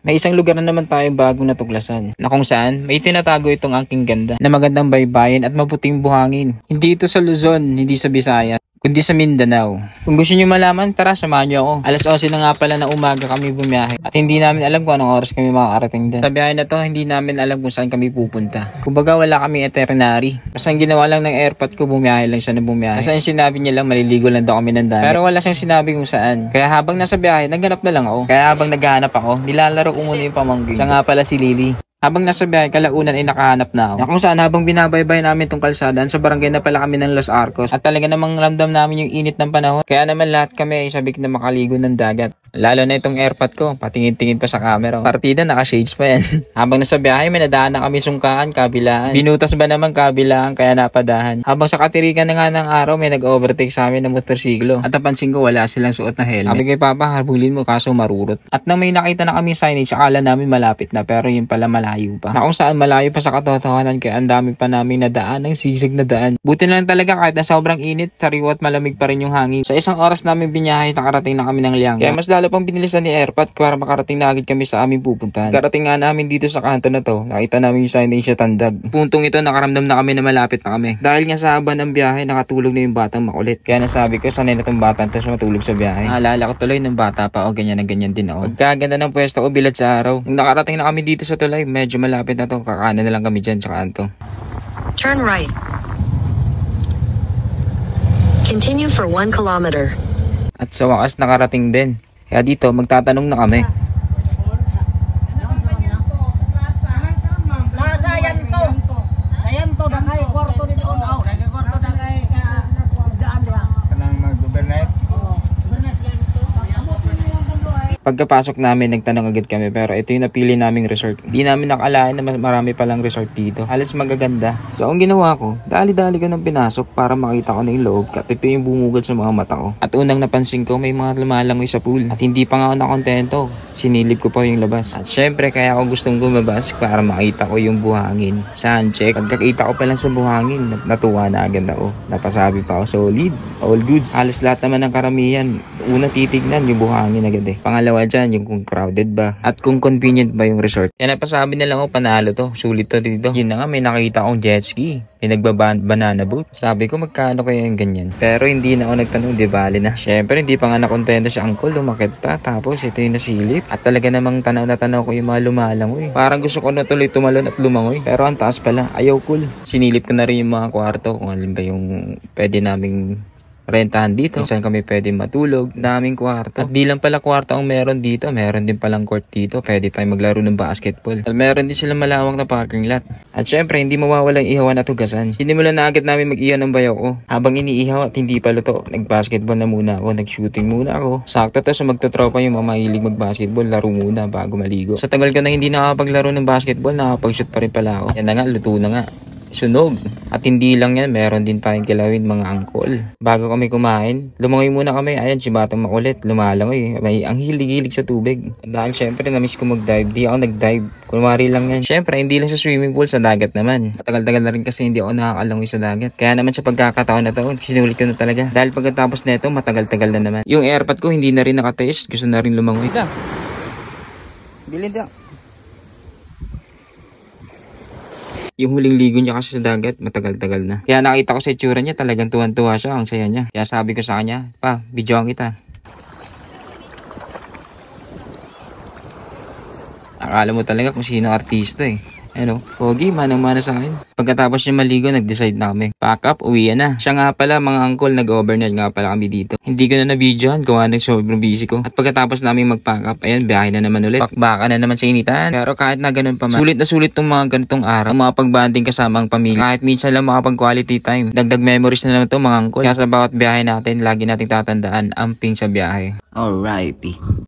May isang lugar na naman tayong bagong natuklasan na kung saan may tinatago itong angking ganda na magandang baybayin at maputing buhangin. Hindi ito sa Luzon, hindi sa Visayas, kundi sa Mindanao. Kung gusto nyo malaman, tara samahan nyo ako. Alas 11 na nga pala na umaga kami bumiyahe at hindi namin alam kung anong oras kami makakarating din. Sa biyahe na to, hindi namin alam kung saan kami pupunta. Kumbaga wala kami itinerary. Basta ang ginawa lang ng airpot ko, bumiyahe lang siya na bumiyahe. Basta yung sinabi niya lang, maliligo lang daw kami ng dami. Pero wala siyang sinabi kung saan. Kaya habang nasa biyahe, naghanap na lang ako. Kaya habang naghahanap ako, nilalaro ko muna yung pamangkin. Siya nga pala si Lily. Habang nasa biyahe, kalaunan ay nakahanap na ako. Na kung saan habang binabaybay namin tong kalsada, sa barangay na pala kami ng Los Arcos. At talaga namang ramdam namin yung init ng panahon. Kaya naman lahat kami ay sabik na makaligo ng dagat. Lalo na itong airpot ko, patingin-tingin pa sa camera. Partida, naka-shades pa yan. Habang nasa biyahe, may nadaan na kami sungkaan, kabilaan. Binutas ba naman kabilaan, kaya napadahan. Habang sa katirikan na nga ng araw, may nag-overtake sa amin ng motorsiklo. At napansin ko, wala silang suot na helmet. Sabi kay Papa, habulin mo kaso marurot. At nang may nakita na kami signage, akala namin malapit na, pero yun pala malayo pa. Na kung saan malayo pa sa katotohanan, kaya ang dami pa namin nadaan ng sisig na daan. Buti na lang talaga kahit na sobrang init, sariwa at malamig pa rin yung hangin. Sa isang oras namin binyahe, nakarating na kami ng Liang. Kaya mas lalo pang binilisan ni Airpot para makarating na agad kami sa aming pupuntahan. Karating nga namin dito sa kanto na to, nakita namin yung signage sa Tandag. Puntong ito, nakaramdam na kami na malapit na kami. Dahil nga sa haba ng biyahe, nakatulog na yung batang makulit. Kaya nasabi ko, sanay na tong batang to sa matulog sa biyahe. Naalala ko tuloy ng bata pa, o ganyan na ganyan din ako. Pagkaganda ng pwesto ko, bilad sa araw. Nung nakarating na kami dito sa tulay, medyo malapit na to, kakanan na lang kami dyan sa kanto. Turn right. Continue for 1 kilometer. At sa wakas nakarating din. Kaya dito magtatanong na kami. Pagkapasok namin, nagtanong agad kami pero ito yung napili naming resort. Hindi namin nakalain na marami palang resort dito. Halos magaganda. So ang ginawa ko, dali-dali ko nang pinasok para makita ko na yung loob at ito yung bumugad sa mga mata ko. At unang napansin ko, may mga lumalangoy sa pool. At hindi pa nga ako nakontento. Sinilip ko pa yung labas. At syempre kaya ako gustong gumabas para makita ko yung buhangin. Soundcheck. Pagkakita ko pa lang sa buhangin, natuwa na agad ako. Napasabi pa ako, solid, all goods. Halos lahat naman ng karamihan. Una titignan yung buhangin agad eh. Pangalawa dyan, yung kung crowded ba at kung convenient ba yung resort. Kaya napasabi na lang ako, panalo to, sulit to dito. Yun na nga, may nakita akong jet ski, may banana boat. Sabi ko, magkano kaya yung ganyan? Pero hindi na ako nagtanong, di bali na. Syempre hindi pa nga nakontento si uncle, lumakit pa. Tapos ito yung nasilip at talaga namang tanaw na tanaw ko yung mga lumalangoy. Parang gusto ko na tuloy tumalon at lumangoy, pero ang taas pala, ayaw cool. Sinilip ko na rin yung mga kwarto, kung alin ba yung pwede naming rentahan dito, saan kami pwede matulog, daming kwarto. At di lang pala kwarto ang meron dito, meron din palang court dito, pwede tayong maglaro ng basketball. At meron din sila malawak na parking lot. At syempre, hindi mawawala yung ihawan at hugasan. Sinimulan na agad namin mag-ihaw ng bayaw ko. Habang iniihaw at hindi pa luto, nag-basketball na muna ako, nag-shooting muna ako. Sakto to sa magtotropa yung mga mahilig mag-basketball, laro muna bago maligo. Sa tagal ko na hindi nakapaglaro ng basketball, nakapag-shoot pa rin pala ako. Yan na nga, luto na nga. Sunog. At hindi lang yan, meron din tayong kilawin mga angkol. Bago kami kumain, lumangoy muna kami. Ayan, si Batang makulit, lumalangoy. May ang hilig-hilig sa tubig. Dahil syempre, na-miss ko mag-dive. Di ako nag-dive. Kumari lang yan. Syempre, hindi lang sa swimming pool, sa dagat naman. Matagal-tagal na rin kasi hindi ako nakakalangoy sa dagat. Kaya naman sa pagkakataon na to, sinulit ko na talaga. Dahil pagkatapos nito, matagal-tagal na naman. Yung airpod ko, hindi na rin nakataste. Gusto na rin lumangoy. Bilid ako. Yung huling ligo niya kasi sa dagat, matagal-tagal na. Kaya nakita ko sa itsura niya, talagang tuwan-tuwa siya, ang saya niya. Kaya sabi ko sa kanya, pa, videoan kita. Akala mo talaga kung sino artista eh. Ano, pogi, manang-mana sa akin. Pagkatapos niya maligo, nag-decide na kami. Pack up, uwi na. Siya nga pala, mga uncle, nag-overnight nga pala kami dito. Hindi ko na na-videoan, gawa ng sobrang busy ko. At pagkatapos namin mag-pack up, ayan, biyahe na naman ulit. Bakbaka na naman sa initan. Pero kahit na ganun pa man, sulit na sulit tong mga ganitong araw. Mga pag-banding kasama ang pamilya. Kahit minsan lang makapag-quality time. Dagdag memories na naman to mga uncle. Kaya sa bawat biyahe natin, lagi nating tatandaan, amping sa biyahe. Alrighty.